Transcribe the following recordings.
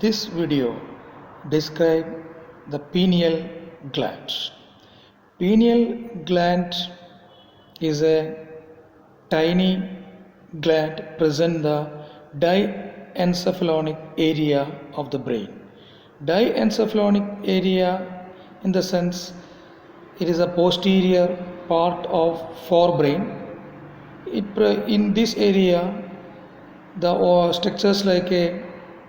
This video describes the pineal gland. Pineal gland is a tiny gland present in the diencephalonic area of the brain. Diencephalonic area, in the sense, it is a posterior part of forebrain. In this area, the structures like a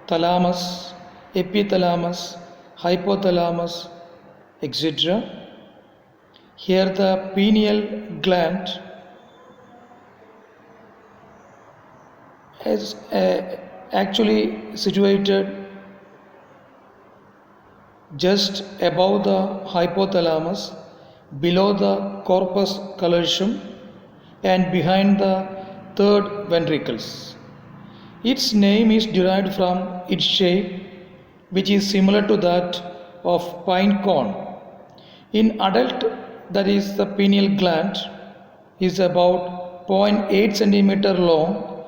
thalamus, epithalamus, hypothalamus, etc. Here the pineal gland is actually situated just above the hypothalamus, below the corpus callosum, and behind the third ventricles. Its name is derived from its shape, which is similar to that of pine cone. In adult, that is the pineal gland is about 0.8 centimeter long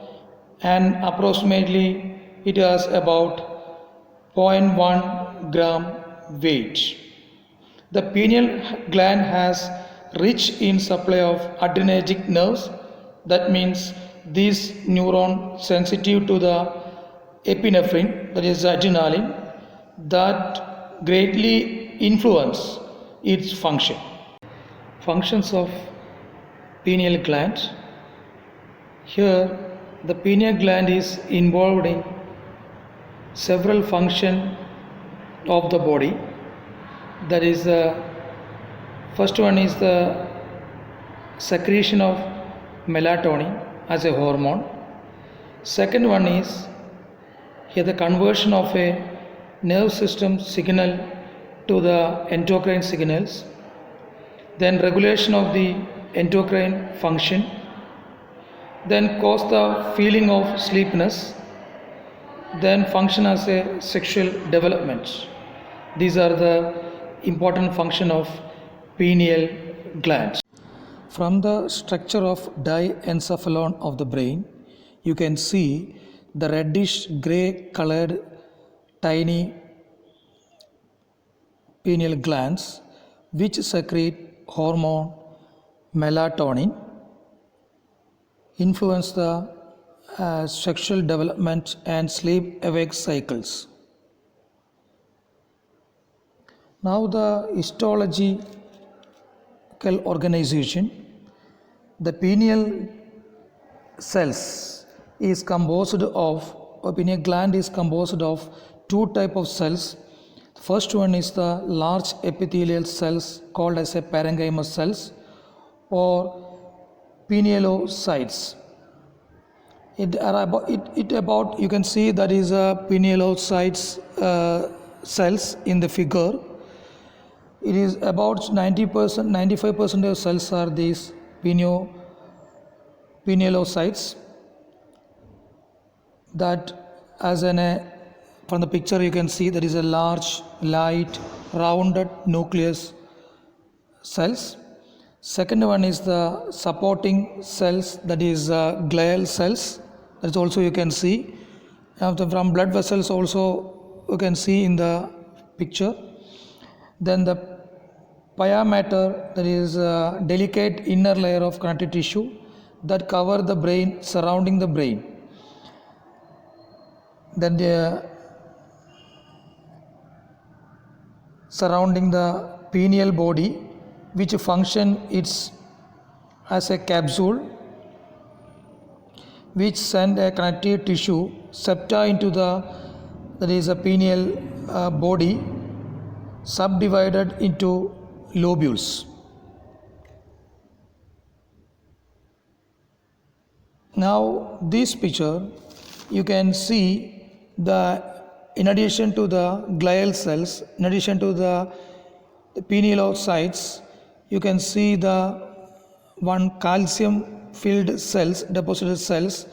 and approximately it has about 0.1 gram weight. The pineal gland has rich in supply of adrenergic nerves. That means these neurons sensitive to the epinephrine, that is adrenaline, that greatly influence its function. Functions of pineal gland. Here the pineal gland is involved in several functions of the body. That is the first one is the secretion of melatonin as a hormone. Second one is here the conversion of a nerve system signal to the endocrine signals, then regulation of the endocrine function, then cause the feeling of sleepiness, then function as a sexual development. These are the important function of pineal glands. From the structure of diencephalon of the brain, you can see the reddish grey colored tiny pineal glands which secrete hormone melatonin, influence the sexual development and sleep-awake cycles. Now the histological organization. The pineal cells is composed of, or pineal gland is composed of two types of cells. First one is the large epithelial cells called as a parenchymal cells or pinealocytes. You can see that is a pinealocytes cells in the figure. It is about 90%, 95% of cells are these pinealocytes. That as from the picture you can see there is a large, light, rounded nucleus cells. Second one is the supporting cells, that is glial cells. That is also you can see. From blood vessels also you can see in the picture. Then the pia mater, that is a delicate inner layer of connective tissue that cover the brain, surrounding the brain. Then surrounding the pineal body, which function it's as a capsule which send a connective tissue septa into that is a pineal body, subdivided into lobules. Now this picture you can see in addition to the glial cells, in addition to the pinealocytes, you can see the one calcium filled cells, deposited cells,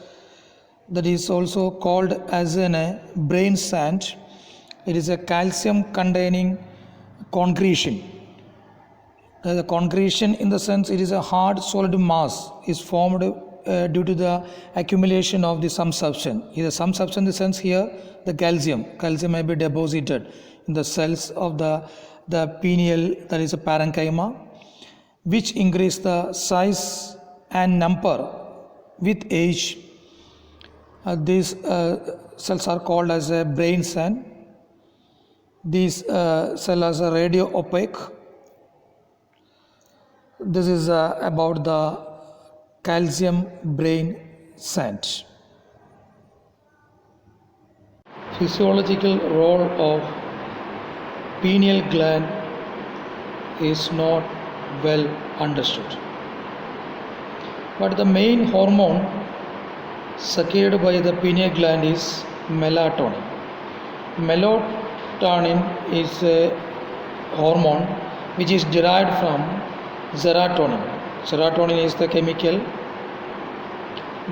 that is also called as a brain sand. It is a calcium containing concretion. The concretion, in the sense it is a hard solid mass, is formed due to the accumulation of the some substance. Either some substance in the sense here the calcium. Calcium may be deposited in the cells of the pineal, that is a parenchyma, which increase the size and number with age. These cells are called as a brain sand. These cells are radio opaque. This is about the calcium brain sand. Physiological role of pineal gland is not well understood. But the main hormone secreted by the pineal gland is melatonin. Melatonin is a hormone which is derived from serotonin. Serotonin is the chemical.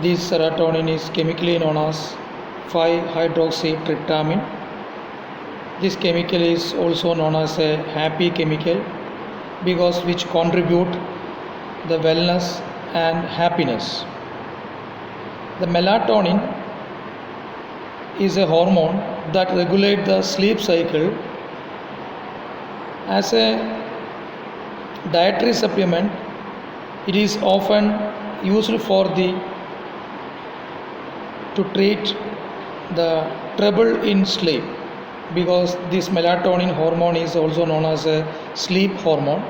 This serotonin is chemically known as 5-hydroxytryptamine. This chemical is also known as a happy chemical because which contribute the wellness and happiness. The melatonin is a hormone that regulates the sleep cycle. As a dietary supplement, it is often used to treat the trouble in sleep, because this melatonin hormone is also known as a sleep hormone.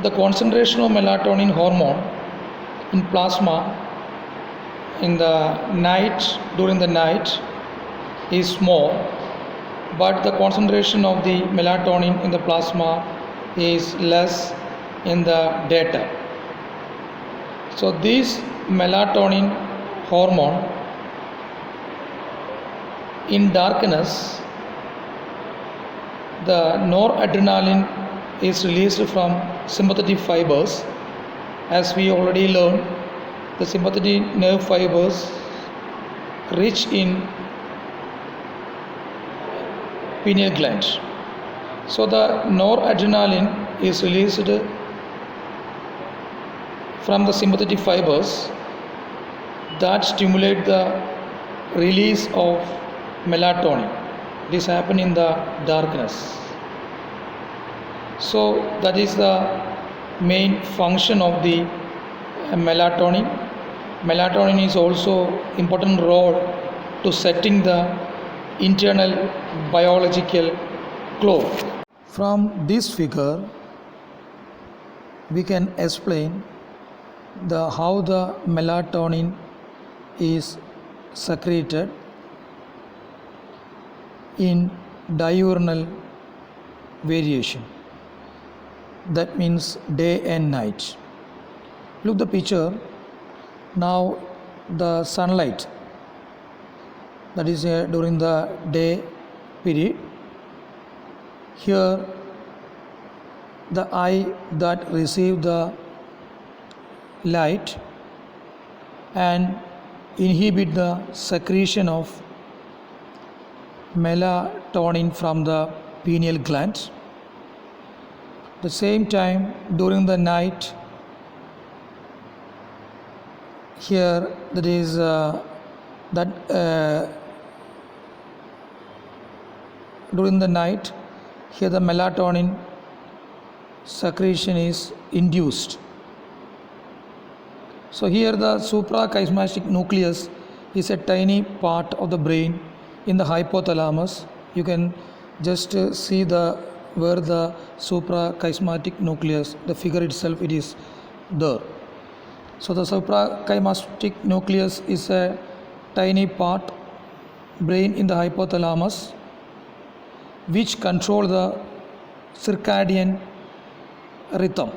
The concentration of melatonin hormone in plasma during the night is small, but the concentration of the melatonin in the plasma is less in the daytime. So this melatonin hormone in darkness, the noradrenaline is released from sympathetic fibers. As we already learned, the sympathetic nerve fibers rich in pineal gland. So the noradrenaline is released from the sympathetic fibers that stimulate the release of melatonin. This happens in the darkness. So that is the main function of the melatonin. Melatonin is also important role to setting the internal biological clock. From this figure, we can explain how the melatonin is secreted in diurnal variation. That means day and night. Look the picture. Now the sunlight, that is during the day period. Here the eye that receive the light and inhibit the secretion of melatonin from the pineal gland. The same time during the night, here that is during the night, here the melatonin secretion is induced. So here the suprachiasmatic nucleus is a tiny part of the brain in the hypothalamus. You can just see where the suprachiasmatic nucleus, the figure itself, it is there. So the suprachiasmatic nucleus is a tiny part brain in the hypothalamus which control the circadian rhythm.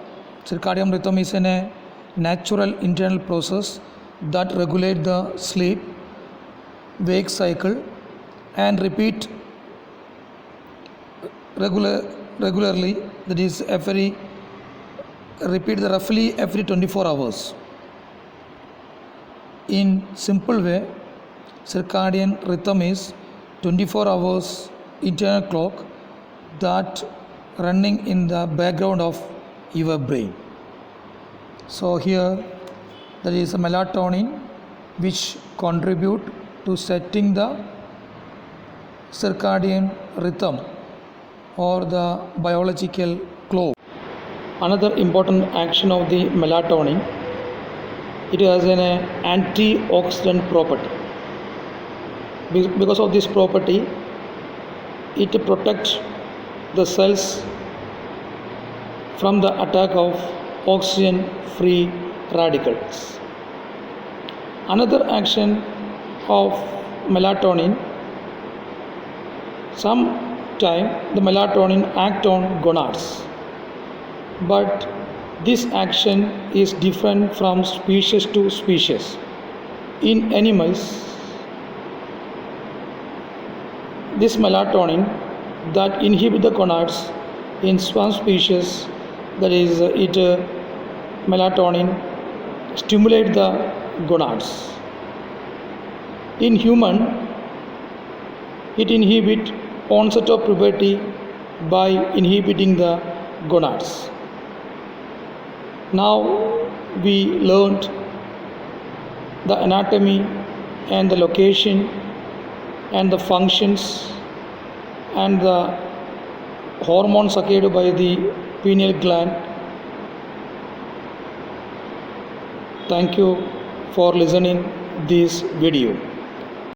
Circadian rhythm is a natural internal process that regulate the sleep wake cycle and repeat regularly, that is roughly every 24 hours. In simple way, circadian rhythm is 24 hours internal clock that running in the background of your brain. So here that is melatonin, which contribute to setting the circadian rhythm or the biological clock. Another important action of the melatonin, it has an antioxidant property. Because of this property, it protects the cells from the attack of oxygen free radicals. Another action of melatonin, sometime the melatonin act on gonads, but this action is different from species to species. In animals, this melatonin that inhibit the gonads, in some species, that is melatonin stimulate the gonads. In human, it inhibit onset of puberty by inhibiting the gonads. Now we learned the anatomy and the location and the functions and the hormones secreted by the pineal gland. Thank you for listening this video.